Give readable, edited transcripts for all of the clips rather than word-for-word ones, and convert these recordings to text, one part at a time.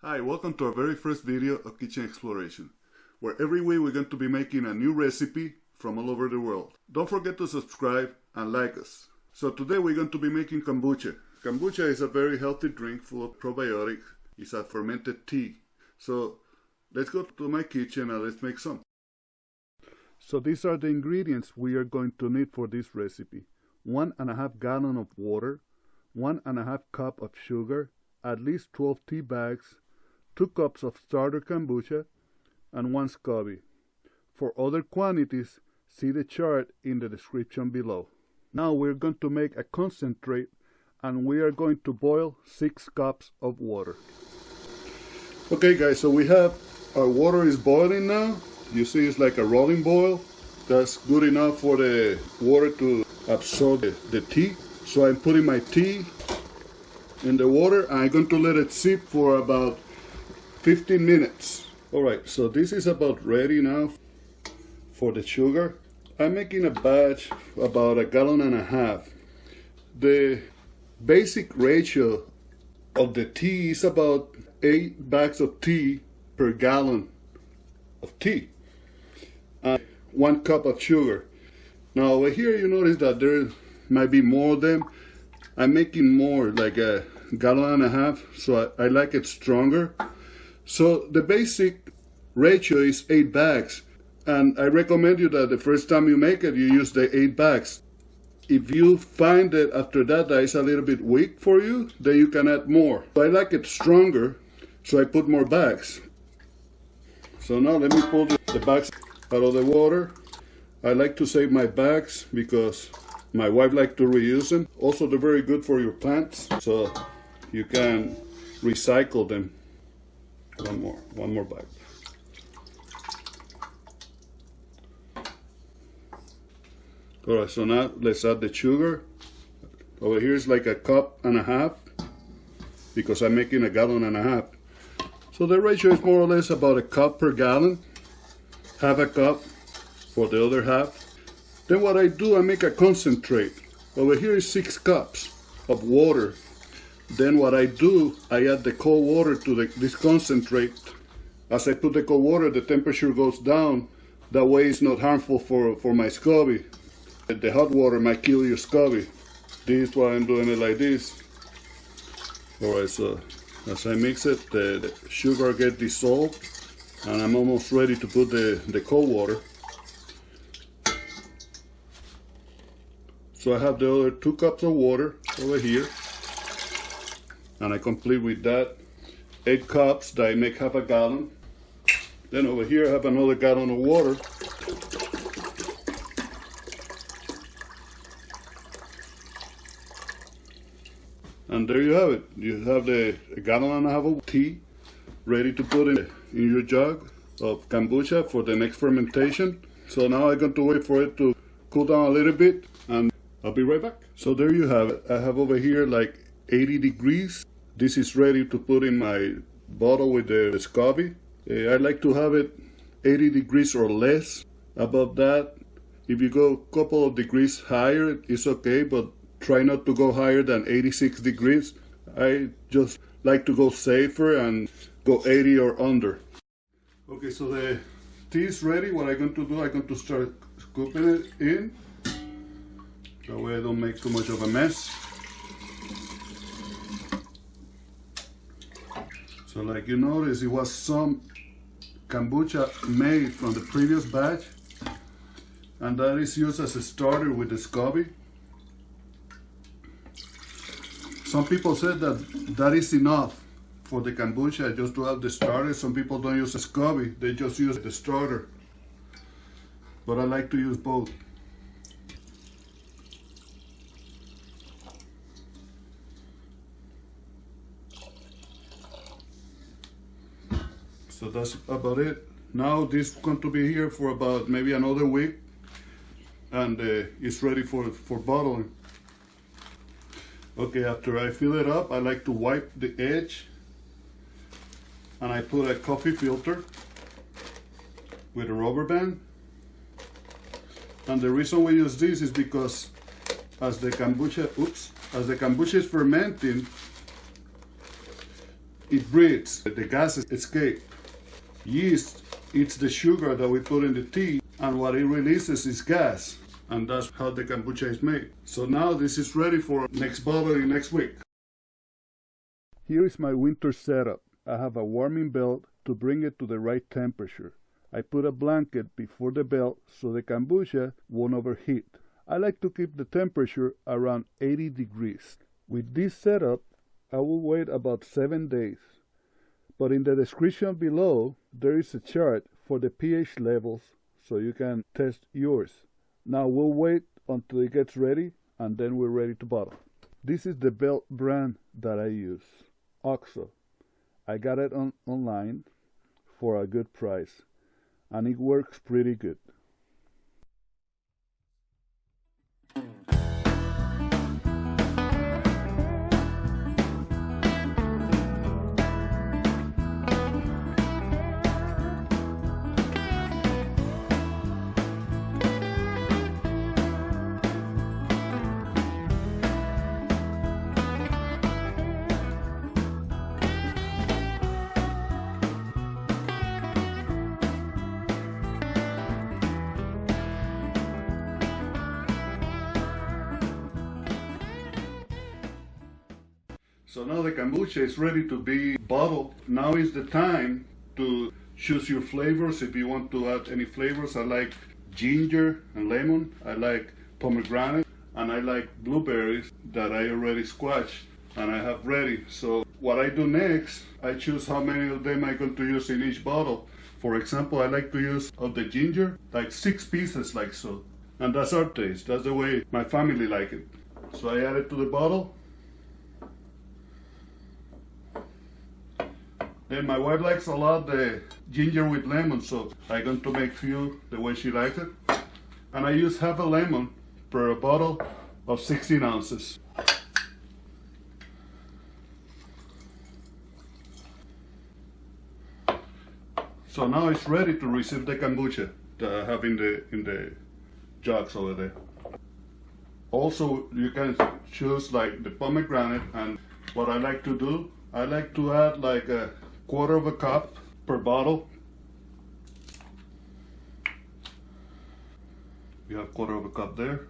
Hi, welcome to our very first video of Kitchen Exploration, where every week we're going to be making a new recipe from all over the world. Don't forget to subscribe and like us. So today we're going to be making kombucha. Kombucha is a very healthy drink full of probiotics. It's a fermented tea. So let's go to my kitchen and let's make some. So these are the ingredients we are going to need for this recipe. 1.5 gallons of water, 1.5 cups of sugar, at least 12 tea bags, 2 cups of starter kombucha, and 1 SCOBY. For other quantities, see the chart in the description below. Now we're going to make a concentrate, and we are going to boil 6 cups of water. Okay guys, so we have our water is boiling now. You see it's like a rolling boil. That's good enough for the water to absorb the tea. So I'm putting my tea in the water and I'm going to let it sit for about 15 minutes. Alright, so this is about ready now for the sugar. I'm making a batch about 1.5 gallons. The basic ratio of the tea is about 8 bags of tea per gallon of tea. 1 cup of sugar. Now over here you notice that there might be more of them. I'm making more, like 1.5 gallons, so I like it stronger. So the basic ratio is 8 bags, and I recommend you that the first time you make it, you use the 8 bags. If you find that after that is a little bit weak for you, then you can add more. So I like it stronger, so I put more bags. So now let me pull the bags out of the water. I like to save my bags because my wife likes to reuse them. Also, they're very good for your plants, so you can recycle them. One more bag. Alright, so now let's add the sugar. Over here is like 1.5 cups because I'm making 1.5 gallons. So the ratio is more or less about 1 cup per gallon, half a cup for the other half. Then what I do, I make a concentrate. Over here is 6 cups of water. Then what I do, I add the cold water to this concentrate. As I put the cold water, the temperature goes down. That way it's not harmful for my SCOBY. The hot water might kill your SCOBY. This is why I'm doing it like this. Alright, so as I mix it, the sugar gets dissolved, and I'm almost ready to put the cold water. So I have the other 2 cups of water over here, and I complete with that 8 cups that I make 1/2 gallon. Then over here I have another gallon of water. And there you have it. You have the 1.5 gallons of tea ready to put in your jug of kombucha for the next fermentation. So now I'm going to wait for it to cool down a little bit, and I'll be right back. So there you have it. I have over here like 80 degrees. This is ready to put in my bottle with the SCOBY. I like to have it 80 degrees or less. Above that, if you go a couple of degrees higher, it's okay, but try not to go higher than 86 degrees. I just like to go safer and go 80 or under. Okay, so the tea is ready. What I'm going to do, I'm going to start scooping it in. That way I don't make too much of a mess. So like you notice, it was some kombucha made from the previous batch, and that is used as a starter with the SCOBY. Some people said that is enough for the kombucha, just to have the starter. Some people don't use a SCOBY, they just use the starter. But I like to use both. So that's about it. Now this is going to be here for about maybe another week, and it's ready for bottling. Okay, after I fill it up, I like to wipe the edge, and I put a coffee filter with a rubber band. And the reason we use this is because as the kombucha is fermenting, it breathes, the gases escape. Yeast eats the sugar that we put in the tea, and what it releases is gas, and that's how the kombucha is made. So now this is ready for next bottling next week. Here is my winter setup. I have a warming belt to bring it to the right temperature. I put a blanket before the belt so the kombucha won't overheat. I like to keep the temperature around 80 degrees. With this setup, I will wait about 7 days. But in the description below, there is a chart for the pH levels so you can test yours. Now we'll wait until it gets ready and then we're ready to bottle. This is the belt brand that I use, OXO. I got it online for a good price and it works pretty good. So now the kombucha is ready to be bottled. Now is the time to choose your flavors. If you want to add any flavors, I like ginger and lemon. I like pomegranate, and I like blueberries that I already squashed and I have ready. So what I do next, I choose how many of them I'm going to use in each bottle. For example, I like to use of the ginger, like 6 pieces like so. And that's our taste. That's the way my family like it. So I add it to the bottle. Then my wife likes a lot the ginger with lemon, so I'm going to make few the way she likes it. And I use half a lemon per bottle of 16 ounces. So now it's ready to receive the kombucha that I have in the jugs over there. Also, you can choose like the pomegranate, and what I like to do, I like to add like a 1/4 cup per bottle. You have 1/4 cup there.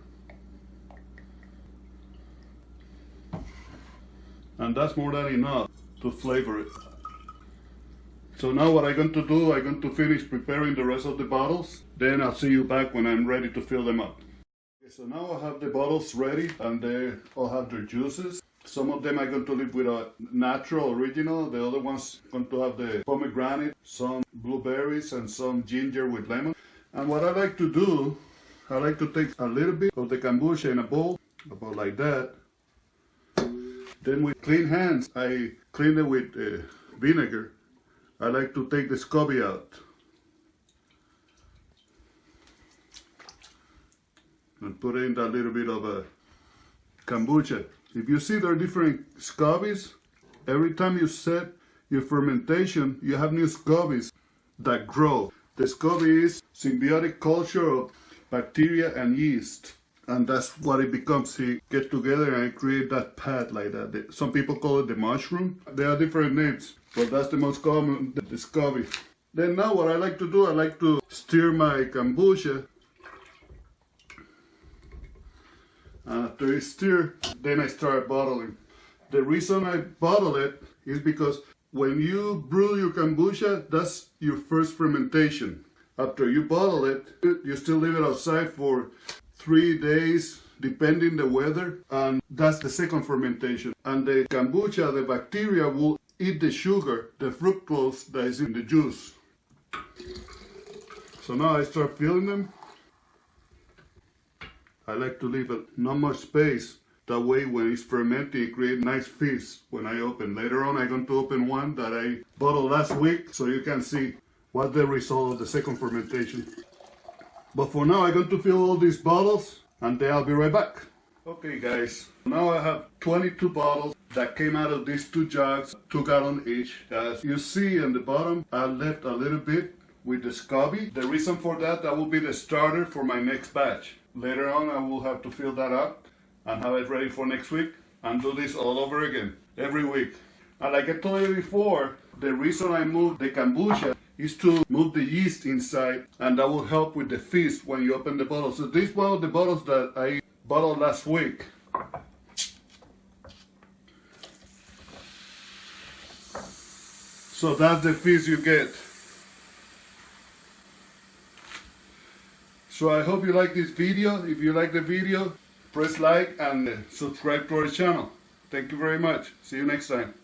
And that's more than enough to flavor it. So now what I'm going to do, I'm going to finish preparing the rest of the bottles. Then I'll see you back when I'm ready to fill them up. Okay, so now I have the bottles ready and they all have their juices. Some of them are going to live with a natural original. The other ones are going to have the pomegranate, some blueberries, and some ginger with lemon. And what I like to do, I like to take a little bit of the kombucha in a bowl, about like that. Then with clean hands, I clean it with vinegar. I like to take the SCOBY out. And put in that little bit of a kombucha. If you see there are different scobies, every time you set your fermentation, you have new scobies that grow. The SCOBY is symbiotic culture of bacteria and yeast. And that's what it becomes. They get together and create that pad like that. Some people call it the mushroom. There are different names, but that's the most common, the SCOBY. Then now what I like to do, I like to stir my kombucha. After it's stirred, then I start bottling. The reason I bottle it is because when you brew your kombucha, that's your first fermentation. After you bottle it, you still leave it outside for 3 days, depending the weather, and that's the second fermentation. And the kombucha, the bacteria will eat the sugar, the fructose that is in the juice. So now I start filling them. I like to leave not much space. That way when it's fermenting, it creates nice fizz when I open. Later on, I'm going to open one that I bottled last week so you can see what's the result of the second fermentation. But for now, I'm going to fill all these bottles and then I'll be right back. Okay guys, now I have 22 bottles that came out of these 2 jugs, 2 gallons each. As you see in the bottom, I left a little bit with the SCOBY. The reason for that will be the starter for my next batch. Later on I will have to fill that up and have it ready for next week and do this all over again every week. And like I told you before, the reason I moved the kombucha is to move the yeast inside, and that will help with the fizz when you open the bottle. So this is one of the bottles that I bottled last week. So that's the fizz you get. So I hope you like this video. If you like the video, press like and subscribe to our channel. Thank you very much. See you next time.